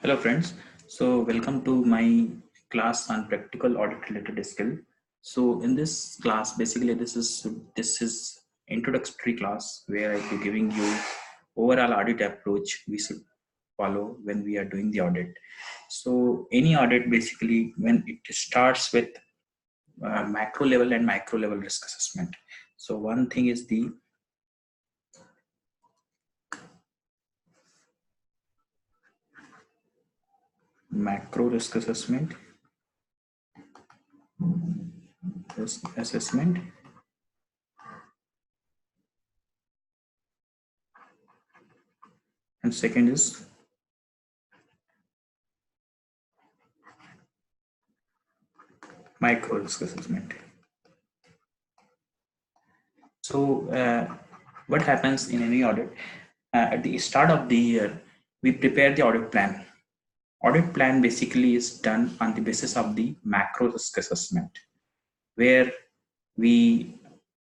Hello friends, so welcome to my class on practical audit related skill. So in this class, basically this is introductory class where I'll be giving you overall audit approach we should follow when we are doing the audit. So any audit basically when it starts with macro level and micro level risk assessment. So one thing is the macro risk assessment, and second is micro risk assessment. So what happens in any audit? At the start of the year, we prepare the audit plan. Audit plan basically is done on the basis of the macro risk assessment, where we,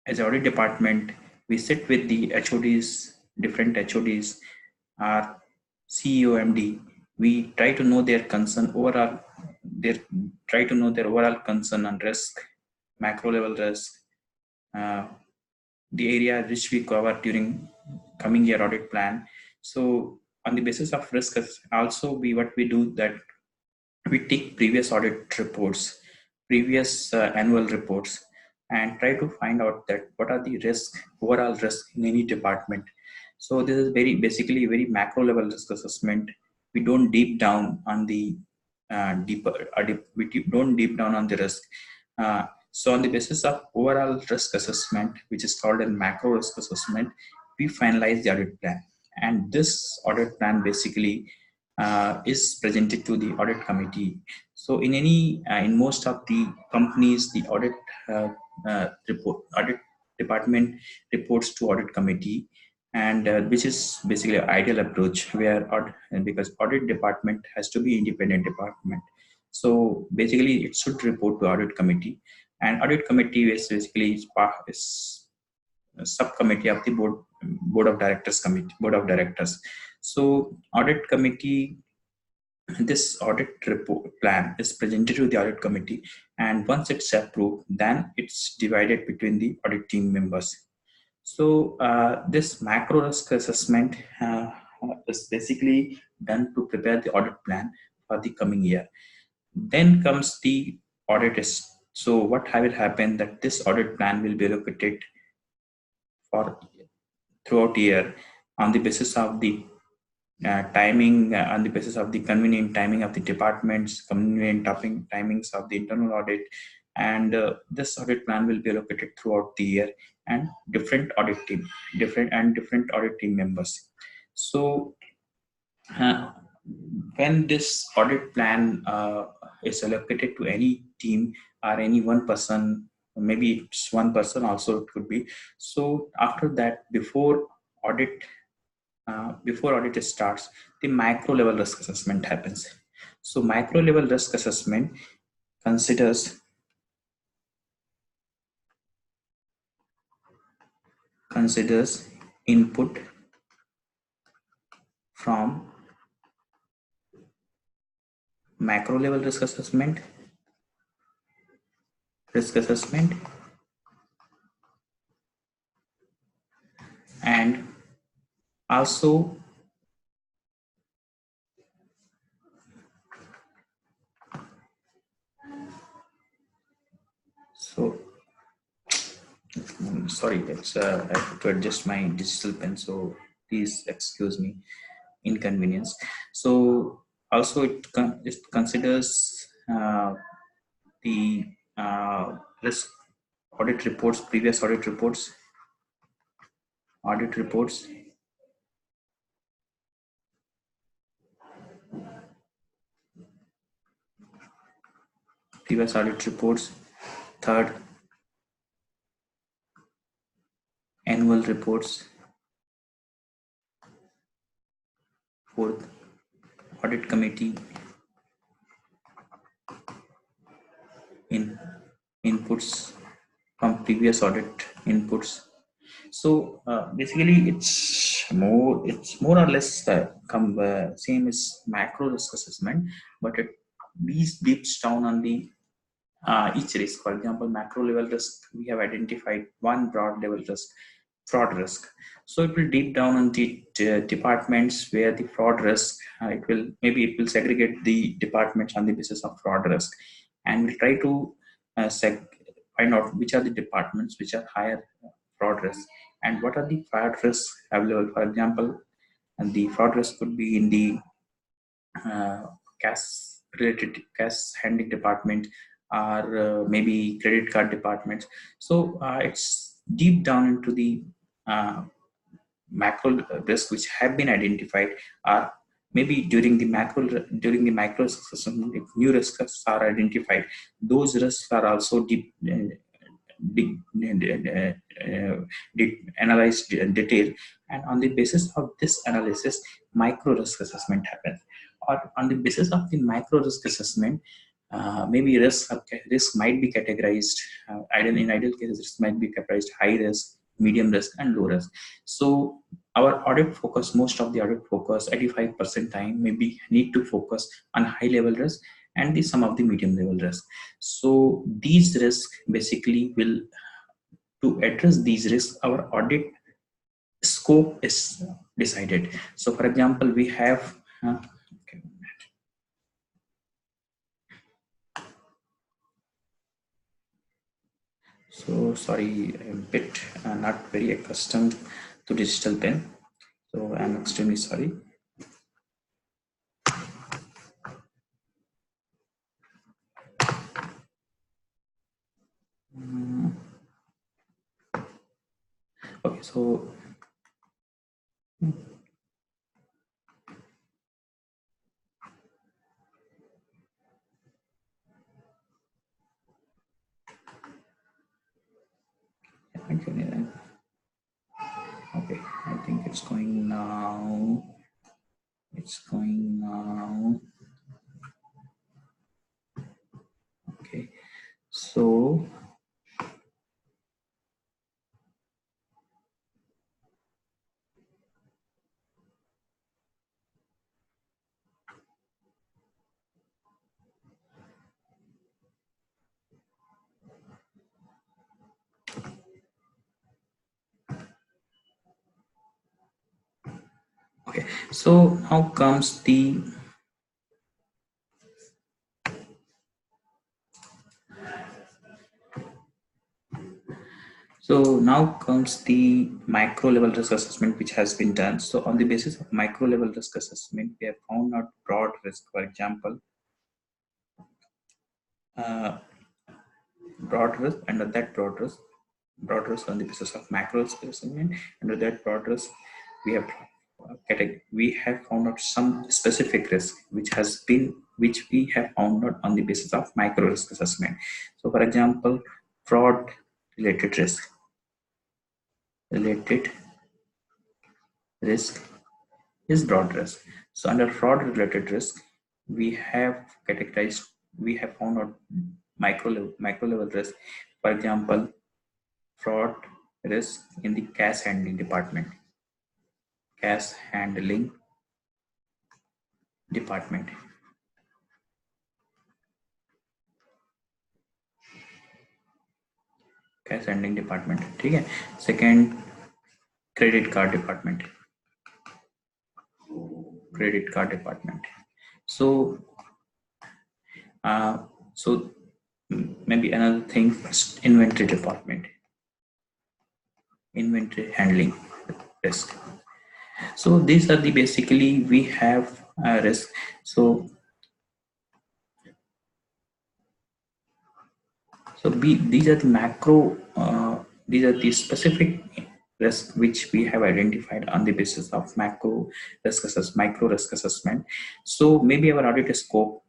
as audit department, we sit with the HODs, different HODs, our CEO, MD. We try to know their concern overall. Try to know their overall concern on risk, macro level risk, uh, the area which we cover during coming year audit plan. So on the basis of risk, also what we do that we take previous audit reports, previous annual reports, and try to find out that what are the overall risk in any department. So this is basically very macro level risk assessment. We don't deep down on the we don't deep down on the risk. So on the basis of overall risk assessment, which is called a macro risk assessment, we finalize the audit plan. And this audit plan basically is presented to the audit committee. So in most of the companies, the audit department reports to audit committee, and which is basically an ideal approach because audit department has to be independent department. So basically it should report to audit committee, and audit committee is basically is a subcommittee of the board of directors. So audit committee, this audit report plan is presented to the audit committee, and once it's approved, then it's divided between the audit team members. So this macro risk assessment is basically done to prepare the audit plan for the coming year. Then comes the audit test. So what will happen that this audit plan will be allocated for throughout year on the basis of the timing, on the basis of the convenient timing of the departments, convenient timings of the internal audit, and this audit plan will be allocated throughout the year and different audit team members. So when this audit plan is allocated to any team or any one person, maybe it's one person also it could be. So after that, audit before audit starts, the macro level risk assessment happens. So macro level risk assessment considers input from macro level risk assessment, and also sorry, it's I have to adjust my digital pen, so please excuse me inconvenience. So also it considers the risk audit reports, previous audit reports, previous audit reports. Third, annual reports. Fourth, audit committee inputs from previous audit inputs. Basically, it's more or less same as macro risk assessment, but it these dips down on the each risk. For example, macro level risk, we have identified one broad level risk, fraud risk. So it will deep down on the departments where the fraud risk, it will segregate the departments on the basis of fraud risk, and we'll try to find out which are the departments which are higher fraud risk and what are the fraud risks available. For example, and the fraud risk could be in the uh, cash cash handling department, or maybe credit card departments. So it's deep down into the uh, macro risk which have been identified, or maybe during the micro risk assessment, if new risks are identified, those risks are also de- analyzed in detail, and on the basis of this analysis, micro risk assessment happens. Or on the basis of the micro risk assessment, maybe risk might be categorized. In ideal cases, risk might be categorized high risk, medium risk, and low risk. So our audit focus, most of the audit focus, 85% time, maybe need to focus on high level risk and the some of the medium level risk. So these risks basically will, to address these risks, our audit scope is decided. So for example, we have okay. So sorry, I'm a bit not very accustomed to digital pen, so I'm extremely sorry. Mm, okay, so okay, okay, I think it's going now. It's going now. Okay, so okay, so now comes the So now comes the micro level risk assessment which has been done. So on the basis of micro level risk assessment, we have found out broad risk. For example, uh, broad risk, under that broad risk on the basis of macro risk assessment. Under that broad risk, we have we have found out some specific risk which we have found out on the basis of micro risk assessment. So for example, fraud related related risk is broad risk. So under fraud related risk, we have categorized, we have found out micro level risk. For example, fraud risk in the cash handling department, cash handling department, cash handling department. Okay. Second, credit card department, credit card department. So, uh, so maybe another thing, inventory department, inventory handling risk. So these are the basically we have risk. So these are the macro. These are the specific risk which we have identified on the basis of macro micro risk assessment. So maybe our audit scope,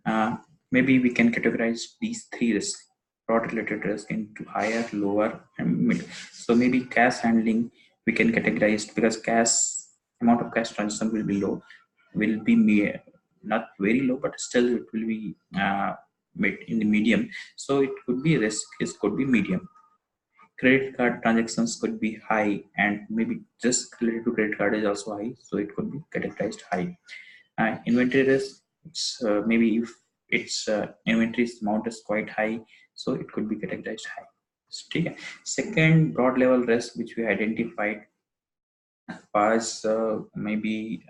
uh, maybe we can categorize these three risks, fraud related risk, into higher, lower, and mid. So maybe cash handling we can categorize, because cash amount of cash transaction will be low, will be not very low, but still it will be mid in the medium. So it could be risk, it could be medium. credit card transactions could be high, and maybe just related to credit card is also high, so it could be categorized high. Inventory risk, it's maybe if its inventory amount is quite high, so it could be categorized high. Okay. Second broad level risk which we identified was maybe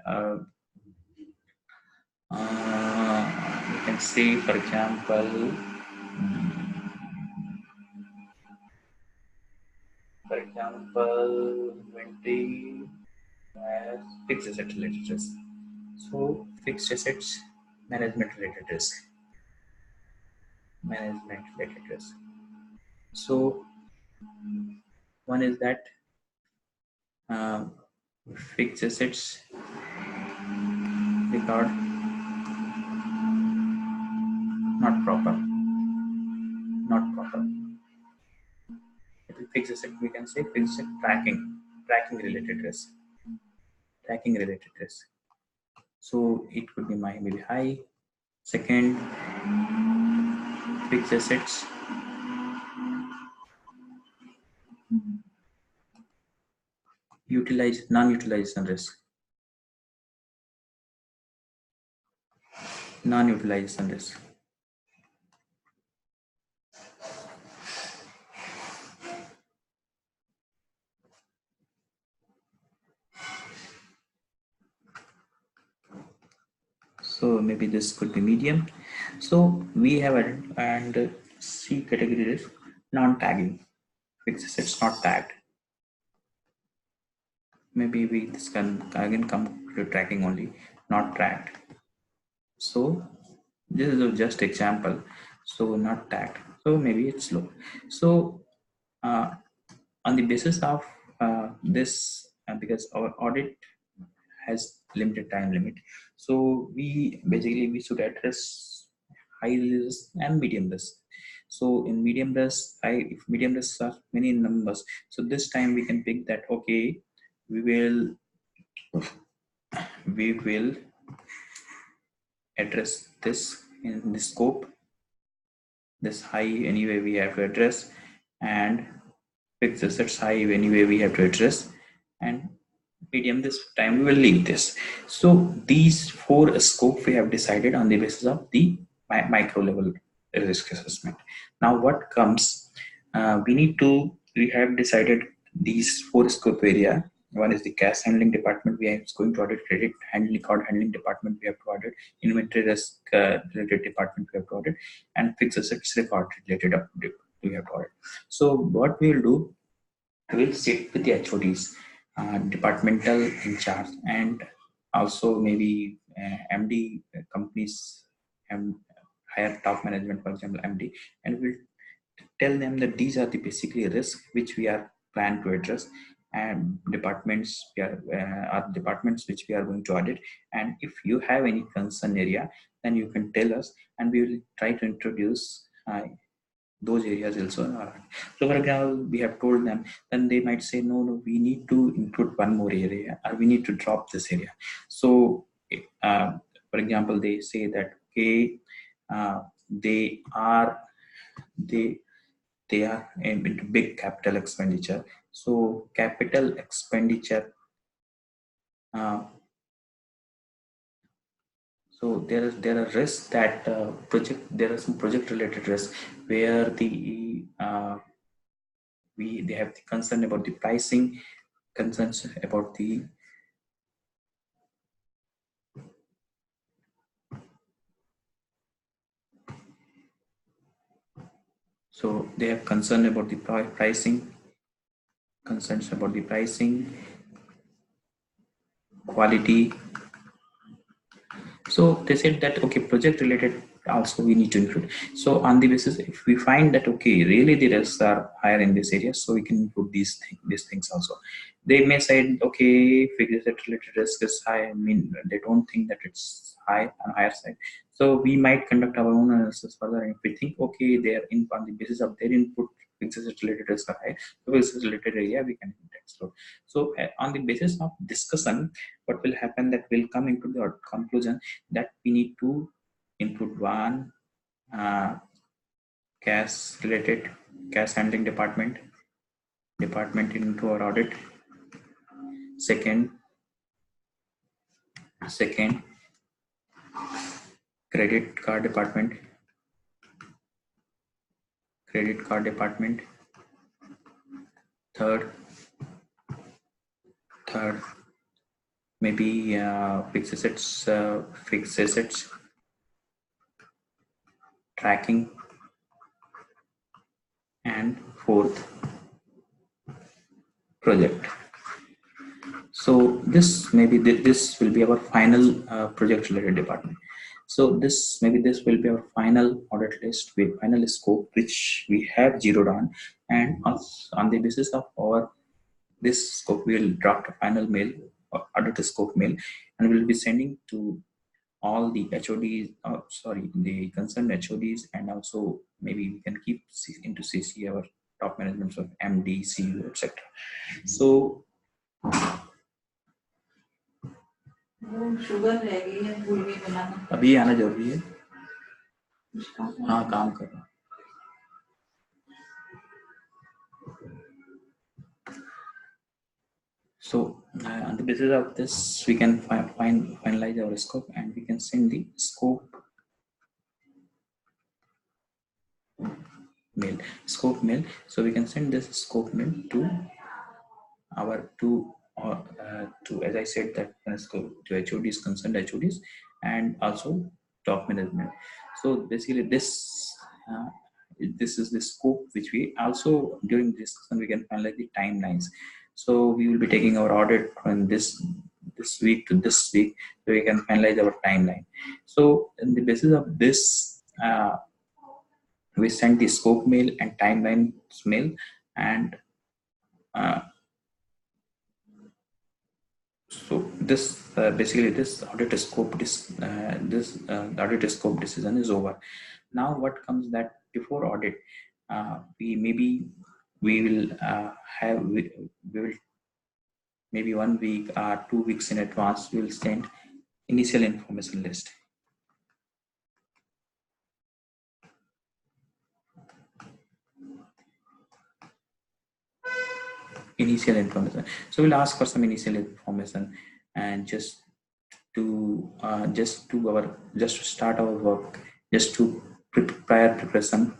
you can say, for example, inventory as fixed asset related risk. So fixed assets management related risk, management related risk. So one is that uh, fixed assets record not proper, not proper. Fixed asset, we can say fixed asset tracking related risk, tracking related risk. So it could be maybe high. Second, fixed assets non-utilization risk, non-utilization risk. So maybe this could be medium. So we have added, and C category is non-tagging, fixed assets not tagged. Maybe this can again come to tracking only, not tracked. So this is just example. So not tagged. So maybe it's low. So uh, on the basis of this, because our audit has limited time limit, so we should address high risk and medium risk. So in medium risk, if medium risks are many numbers, so this time we can pick that, okay, we will we will address this in the scope, this high anyway we have to address, and fixed assets high anyway we have to address, and medium this time we will leave this. So these four scope we have decided on the basis of the micro level risk assessment. Now what comes, we have decided these four scope area. One is the cash handling department, we are going to audit. Credit handling, card handling department we have to audit. Inventory risk related department we have to audit, and fixed assets record related we have to audit. So what we will do, will sit with the HODs, departmental in charge, and also maybe MD companies, and higher top management, for example MD, and we'll tell them that these are the basically risks which we are planned to address, and departments which we are going to audit. And if you have any concern area, then you can tell us, and we will try to introduce those areas also. So for example, we have told them, then they might say, no, no, we need to include one more area, or we need to drop this area. So uh, for example, they say that, okay, they are they they are into big capital expenditure. So capital expenditure, uh, so there are risks that there are some project related risks where they have the concern about the pricing, concerns about the so they have concern about the pricing, concerns about the pricing, quality. So they said that, okay, project related also we need to include. So on the basis, if we find that, okay, really the risks are higher in this area, so we can include these things also. They may say, okay, figure that related risk is high. I mean, they don't think that it's high on higher side. So we might conduct our own analysis further. And if we think, okay, they are in on the basis of their input, fixed related risk are high, so fixed related area we can explore. So on the basis of discussion, what will happen, that will come into the conclusion that we need to include one uh, cash related, cash handling department, department into our audit. Second, credit card department. Credit card department. Third, maybe fixed assets tracking, and fourth, project. So this will be our final project related department. So this will be our final audit list with final scope which we have zeroed on, and on the basis of our this scope we will draft a final mail or audit scope mail, and we will be sending to all the HODs, the concerned HODs, and also maybe we can keep into CC our top management of MD, CEO, etc. So sugar रह गई है, भूल गई बनाना, अभी आना जरूरी है, हाँ काम कर रहा. So on the basis of this, we can finalize our scope, and we can send the scope mail. So we can send this scope mail to our to as I said that to HODs, concerned HODs, and also top management. So basically this is the scope which we also during this discussion we can finalize the timelines. So we will be taking our audit from this week to this week, so we can finalize our timeline. So on the basis of this, we send the scope mail and timeline mail, and so this basically this audit scope audit scope decision is over. Now what comes that before audit, we will have we will maybe 1 week or 2 weeks in advance we will send initial information list. Initial information. So we'll ask for some initial information, and just to start our work, just to prior preparation,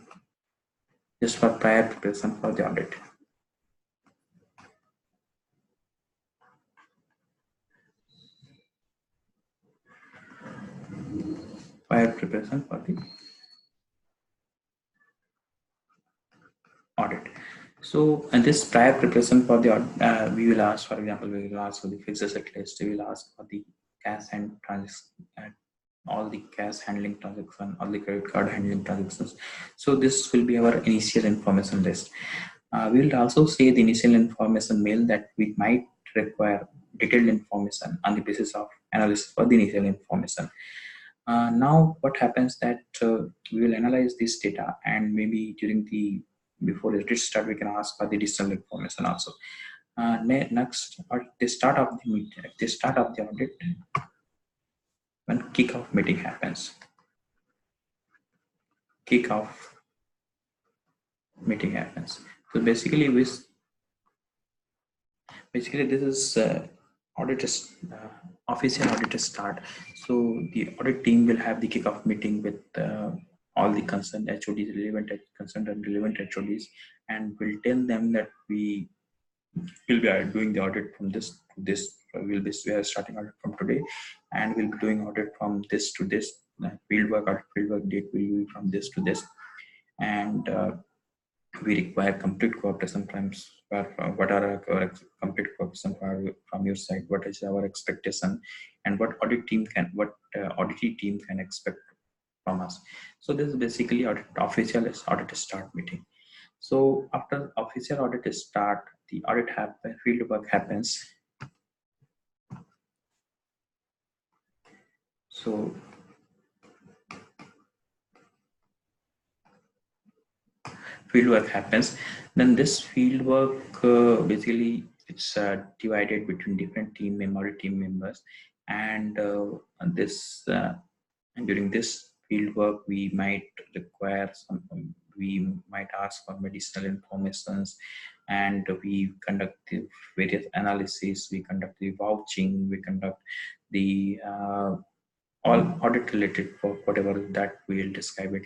just for prior preparation for the audit. Prior preparation for the audit. So, and this prior preparation for the we will ask, for example, we will ask for the fixed asset list. We will ask for the cash and all the cash handling transaction, all the credit card handling transactions. So this will be our initial information list. We will also say the initial information mail that we might require detailed information on the basis of analysis for the initial information. Now what happens that we will analyze this data, and maybe before the audit start we can ask for the additional information also. Next, at the start of the audit, when kickoff meeting happens, so basically this is official audit start. So the audit team will have the kickoff meeting with all the concerned HODs, concerned and relevant HODs, and will tell them that we will be doing the audit from this to this. We are starting audit from today, and we'll be doing audit from this to this. Fieldwork date will be from this to this, and we require complete cooperation from what are our complete cooperation from your side, what is our expectation, and what audit team can expect from us. So this is basically official audit start meeting. So after official audit start, the audit field work happens. So fieldwork happens. Then this fieldwork basically it's divided between different team members, and during this fieldwork we might require we might ask for medicinal informations, and we conduct the various analysis, we conduct the vouching, we conduct the all audit related for whatever that we'll describe it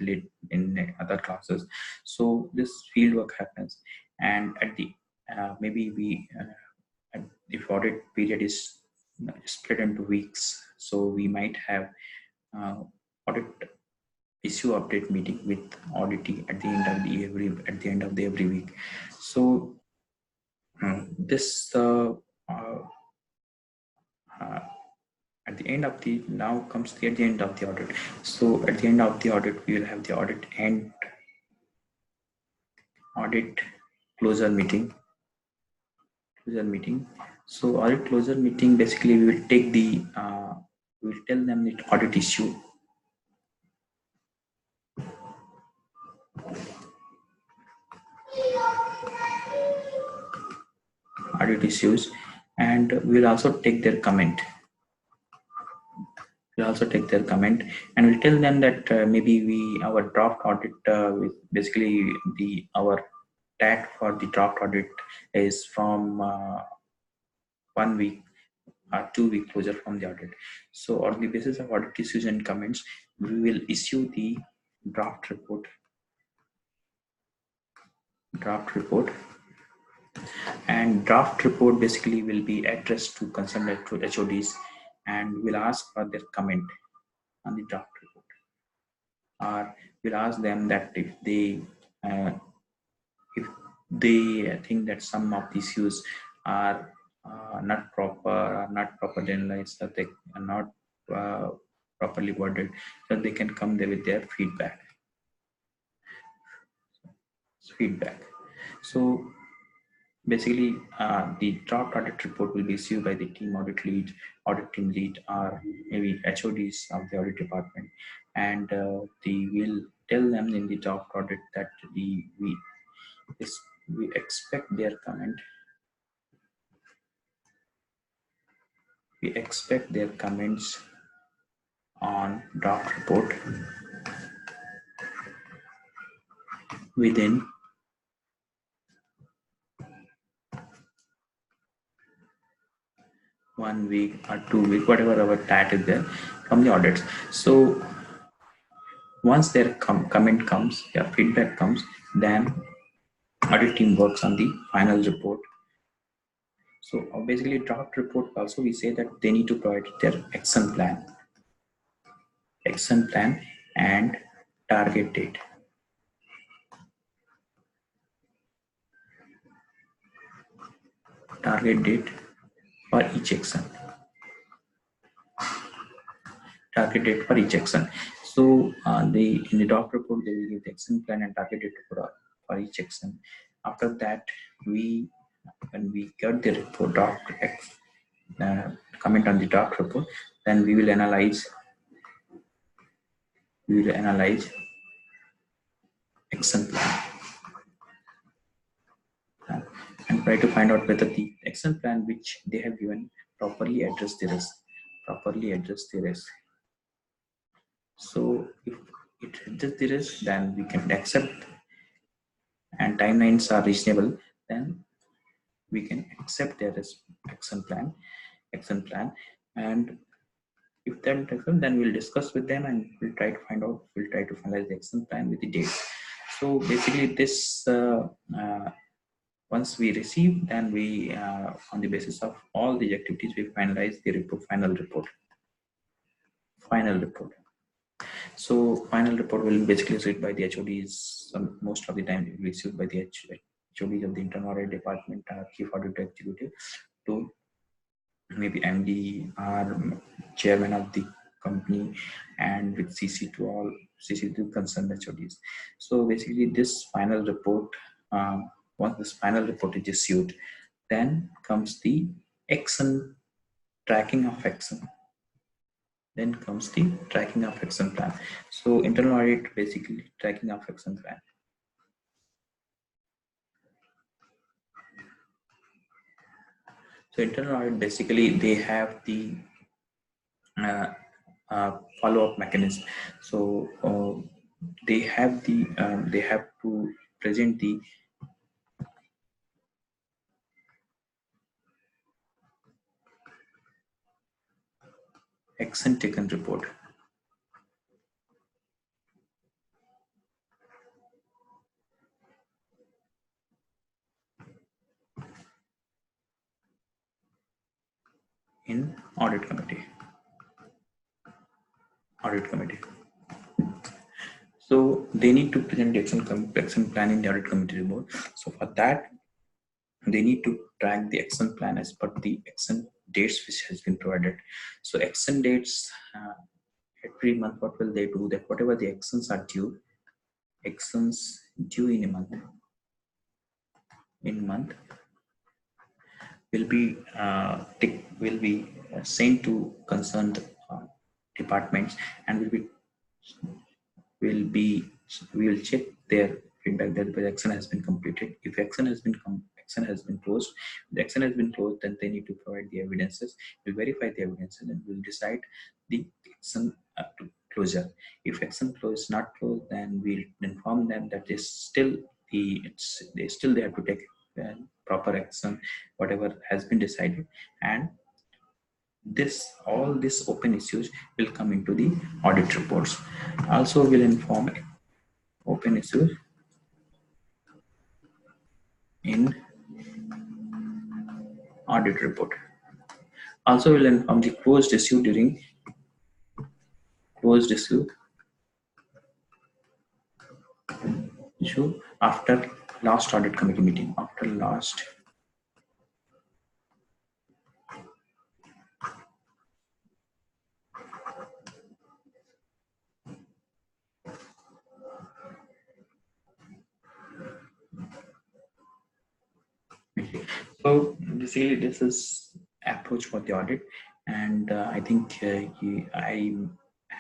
in other classes. So this field work happens, and at the maybe we if audit period is split into weeks, so we might have audit issue update meeting with auditee at the end of the every week. So this uh, at the end of the now comes the at the end of the audit. So at the end of the audit, we will have the audit closure meeting. So audit closure meeting, basically we will take the we will tell them the audit issues, and we'll also take their comment. We'll also take their comment, and we'll tell them that maybe our draft audit basically our TAT for the draft audit is from 1 week or 2 week closure from the audit. So on the basis of audit issues and comments, we will issue the draft report. And draft report basically will be addressed to concerned HODs, and we'll ask for their comment on the draft report, or we'll ask them that uh, if they think that some of the issues are not properly analyzed, that they are not properly worded, so they can come there with their feedback. So basically, the draft audit report will be issued by the audit team lead, or maybe HODs of the audit department, and they will tell them in the draft audit that we expect their comment. We expect their comments on draft report within 1 week or 2 week, whatever our TAT is there from the audits. So once their comment comes, their feedback comes, then audit team works on the final report. So basically, draft report also we say that they need to provide their action plan and target date. For each action. So in the draft report, they will give the action plan and target date for each action. After that, when we get the report comment on the draft report, then we will analyze action plan and try to find out whether the action plan which they have given properly address the risk. So if it addresses the risk, then we can accept, and timelines are reasonable, then we can accept their action plan. And if that doesn't, then we'll discuss with them and we'll try to finalize the action plan with the date. So basically this once we receive, then we on the basis of all the activities, we finalize the final report. So final report will basically read by the HODs. Most of the time it will be received by the HODs of the internal audit department, chief audit executive, to maybe MD or chairman of the company, and with CC to concerned HODs. So basically this final report, once this final report is issued, then comes the tracking of action. Then comes the tracking of action plan. So internal audit, basically tracking of action plan. So internal audit, basically they have the follow-up mechanism. So they have to present the action taken report in audit committee. So they need to present the action plan in the audit committee report. So for that, they need to track the action plan as per the action dates which has been provided. So action dates, every month, what will they do? That whatever the actions are due, actions due in month will be sent to concerned departments, and will be we will check their feedback that the action has been completed. If action has been closed, the action has been closed, then they need to provide the evidences. We'll verify the evidences and we'll decide the action closure. If action close is not closed, then we'll inform them that is still they have to take proper action, whatever has been decided, and this open issues will come into the audit reports. Also will inform open issues in audit report. Also will inform the closed issue after last audit committee meeting. After last meeting. So basically, this is approach for the audit, and I think I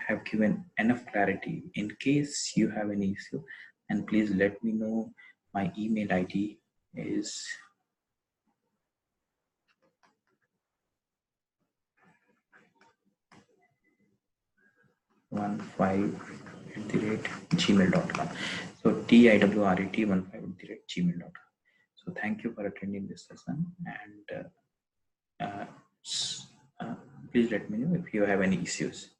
have given enough clarity. In case you have any issue, and please let me know. My email ID is 15@gmail.com. So TIWRET15@gmail.com. So thank you for attending this session, and uh, uh, please let me know if you have any issues.